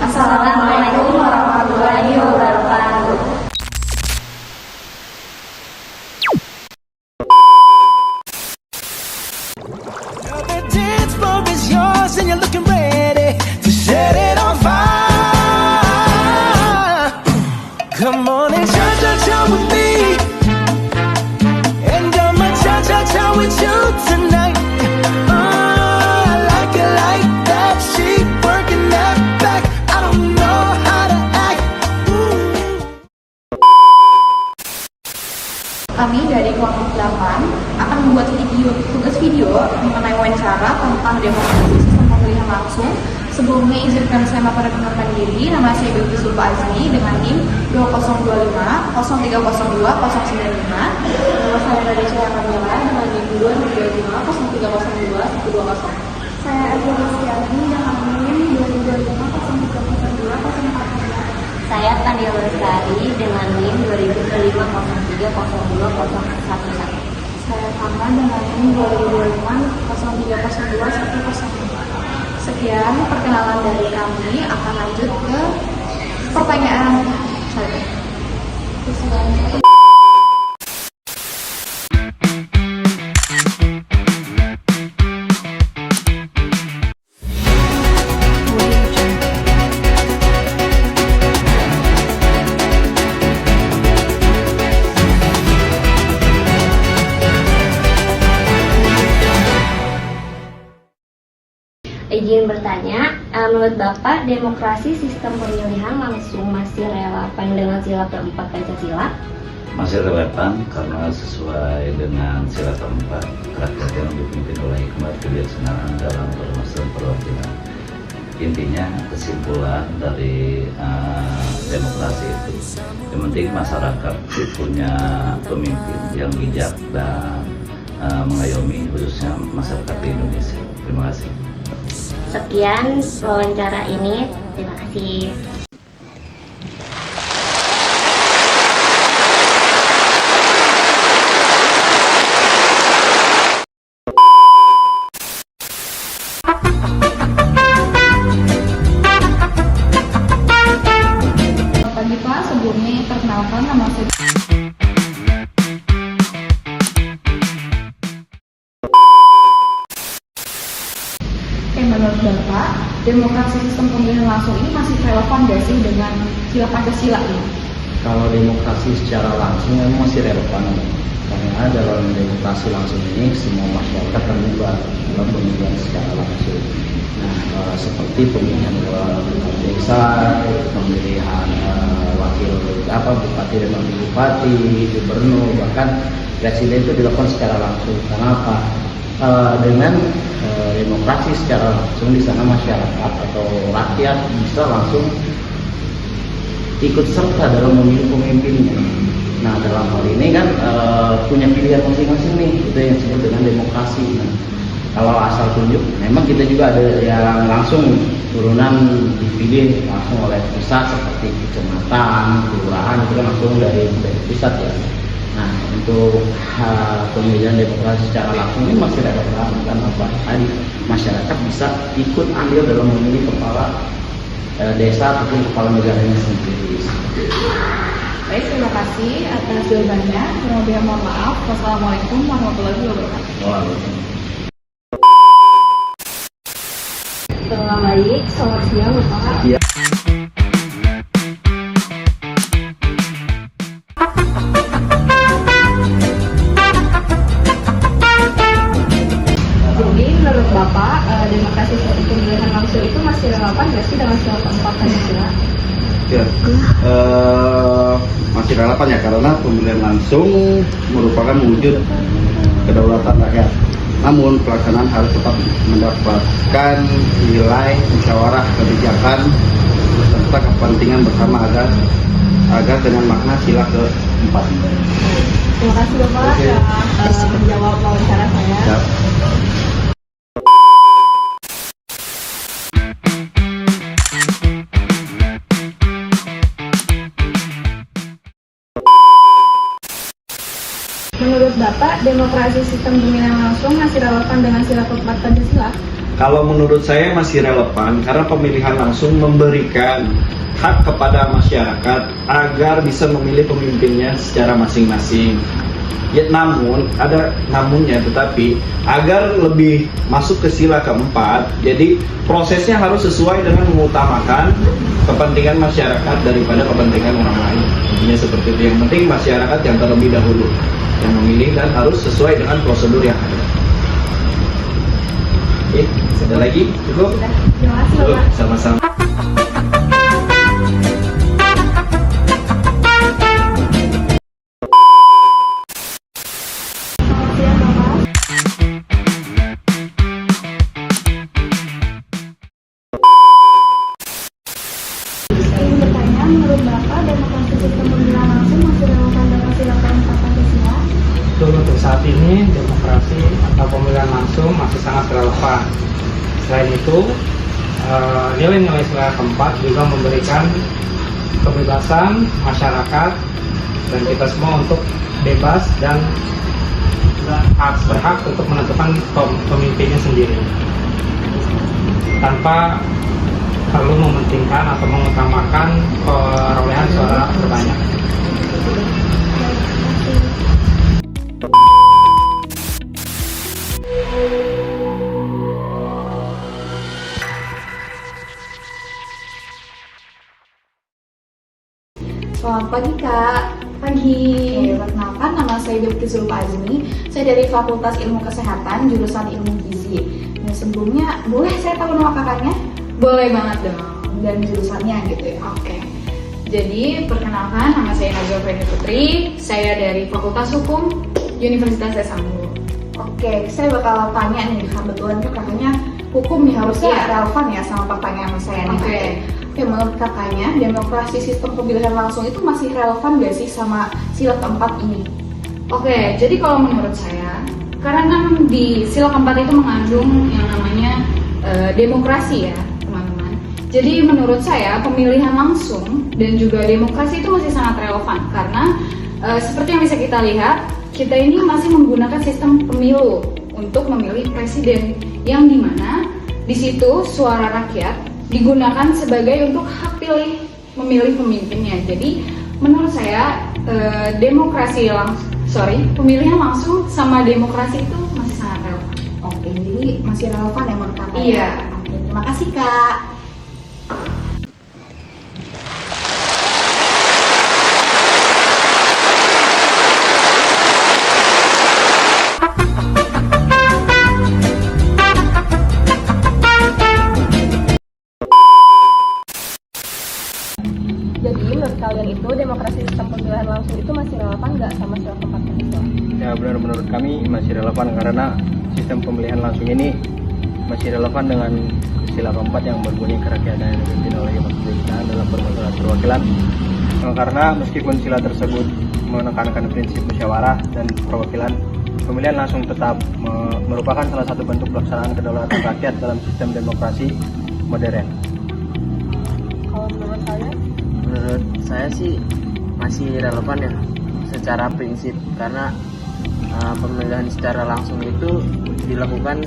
Assalamualaikum warahmatullahi wabarakatuh. The dance floor is yours and you're looking ready to set it on fire. Come on and cha-cha-cha with me, and I'ma cha-cha-cha with you tonight. I like it like that, she working that back. I don't know how to act. Kami dari kelompok 8 akan membuat tugas video mengenai wawancara tentang demokrasi sistem pemilihan langsung. Sebelumnya izinkan saya memperkenalkan diri. Nama saya Bilqis Zulfa Azmi dengan NIM 2025 0302 095. Nama saya Raditya Kamila dengan NIM 2025 0302 120. Saya Azmi dengan NIM 2025 0302 043. Saya Tania Lestari dengan NIM 2025 0302 011. Saya Tama dengan NIM 2025 0302 105. Sekian perkenalan dari kami. Akan lanjut ke pertanyaan saya. Izin bertanya, menurut Bapak, demokrasi sistem pemilihan langsung masih relevan dengan sila keempat Pancasila? Masih relevan karena sesuai dengan sila keempat, rakyat yang dipimpin oleh hikmat kebijaksanaan dalam permasalahan perwakilan. Intinya kesimpulan dari demokrasi itu, yang penting masyarakat punya pemimpin yang bijak dan mengayomi khususnya masyarakat di Indonesia. Terima kasih. Sekian wawancara ini, terima kasih. Pagi Pak, sebelumnya perkenalkan nama saya. Menurut Bapak, demokrasi sistem pemilihan langsung ini masih relevan gak sih dengan sila Pancasila ini? Kalau demokrasi secara langsung memang masih relevan, karena dalam demokrasi langsung ini semua masyarakat terlibat dalam pemilihan secara langsung. Nah, seperti pemilihan desa, pemilihan wakil bupati dan wakil bupati, gubernur, bahkan presiden itu dilakukan secara langsung. Kenapa? Dengan demokrasi secara langsung di sana masyarakat atau rakyat bisa langsung ikut serta dalam memilih pemimpinnya. Nah, dalam hal ini kan punya pilihan masing-masing nih, itu yang disebut dengan demokrasi. Nah, kalau asal tunjuk, memang kita juga ada yang langsung turunan dipilih langsung oleh pusat seperti kecamatan, kelurahan itu kan langsung dari pusat ya. Nah, untuk pemilihan demokrasi secara langsung ini masih relevan karena apa? Tadi masyarakat bisa ikut andil dalam memilih kepala desa ataupun kepala negaranya sendiri. Baik, terima kasih atas jawabannya. Kurang lebih mohon maaf. Wassalamualaikum warahmatullahi wabarakatuh. Waalaikumsalam. Dengan baik, selamat siang Bapak. Iya. Jadi menurut Bapak, demokrasi sistem pemilihan langsung itu masih relevan nggak sih dengan sila keempat Pancasila? Ya, masih relevan ya karena pemilihan langsung merupakan wujud kedaulatan rakyat. Namun pelaksanaan harus tetap mendapatkan nilai musyawarah kebijakan serta kepentingan bersama agar dengan makna sila keempat. Terima kasih Bapak telah menjawab wawancara saya. Ya. Menurut Bapak, demokrasi sistem pemilihan langsung masih relevan dengan sila keempat Pancasila? Kalau menurut saya masih relevan karena pemilihan langsung memberikan hak kepada masyarakat agar bisa memilih pemimpinnya secara masing-masing. Ya, namun ada namunnya, tetapi agar lebih masuk ke sila keempat, jadi prosesnya harus sesuai dengan mengutamakan kepentingan masyarakat daripada kepentingan orang lain. Intinya seperti itu. Yang penting masyarakat yang terlebih dahulu yang memilih dan harus sesuai dengan prosedur yang ada. Oke, ada lagi? Cukup? Terima kasih Cukup, Bapak. sama-sama. Selamat siang Bapak. Saya ingin bertanya, menurut Bapak demokrasi sistem pemilihan langsung masih relevan dengan sila keempat Pancasila? Betul, untuk saat ini demokrasi atau pemilihan langsung masih sangat relevan. Selain itu, nilai-nilai sila keempat juga memberikan kebebasan masyarakat dan kita semua untuk bebas dan berhak untuk menentukan pemimpinnya sendiri tanpa perlu mementingkan atau mengutamakan perolehan suara terbanyak. Selamat pagi Kak. Pagi. Perkenalkan, nama saya Dr. Zulfa Azmi. Saya dari Fakultas Ilmu Kesehatan, jurusan Ilmu Gizi. Nah, sebelumnya boleh saya tahu nama kakaknya? Boleh banget dong. Dan jurusannya gitu ya. Oke. Jadi perkenalkan, nama saya Najwa Feni Putri. Saya dari Fakultas Hukum Universitas Hasanuddin. Oke, saya bakal tanya nih, kebetulan kan kakaknya hukum nih, harusnya relevan ya sama pertanyaan saya nih. Oke, menurut kakaknya demokrasi sistem pemilihan langsung itu masih relevan gak sih sama sila keempat ini? Oke, jadi kalau menurut saya, karena kan di sila keempat itu mengandung yang namanya demokrasi ya teman-teman. Jadi menurut saya pemilihan langsung dan juga demokrasi itu masih sangat relevan karena seperti yang bisa kita lihat, kita ini masih menggunakan sistem pemilu untuk memilih presiden yang dimana di situ suara rakyat digunakan sebagai untuk hak pilih memilih pemimpinnya. Jadi menurut saya pemilihan langsung sama demokrasi itu masih sangat relevan. Oke, jadi masih relevan ya menurut kakak? Iya. Oke, terima kasih Kak. Jadi menurut kalian itu demokrasi sistem pemilihan langsung itu masih relevan nggak sama sila keempat Pancasila? Ya benar, menurut kami masih relevan karena sistem pemilihan langsung ini masih relevan dengan sila keempat yang berbunyi kerakyatan yang dipimpin oleh pemerintahan dalam permasalahan perwakilan. Karena meskipun sila tersebut menekankan prinsip musyawarah dan perwakilan, pemilihan langsung tetap merupakan salah satu bentuk pelaksanaan kedaulatan rakyat dalam sistem demokrasi modern. Kalau menurut kalian? Menurut saya sih masih relevan ya secara prinsip karena pemilihan secara langsung itu dilakukan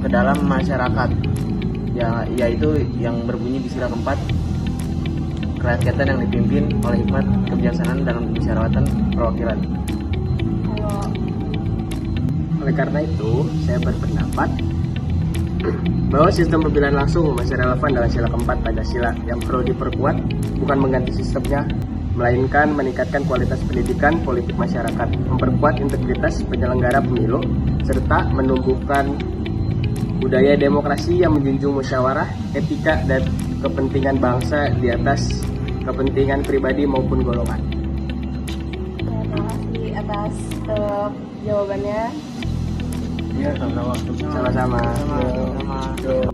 ke dalam masyarakat ya, yaitu yang berbunyi di sila keempat, kerakyatan yang dipimpin oleh hikmat kebijaksanaan dalam musyawaratan perwakilan. Oleh karena itu saya berpendapat bahwa sistem pemilihan langsung masih relevan dengan sila keempat Pancasila. Yang perlu diperkuat bukan mengganti sistemnya, melainkan meningkatkan kualitas pendidikan politik masyarakat, memperkuat integritas penyelenggara pemilu, serta menumbuhkan budaya demokrasi yang menjunjung musyawarah, etika, dan kepentingan bangsa di atas kepentingan pribadi maupun golongan. Terima kasih atas jawabannya. Ya, sama-sama. Sama-sama.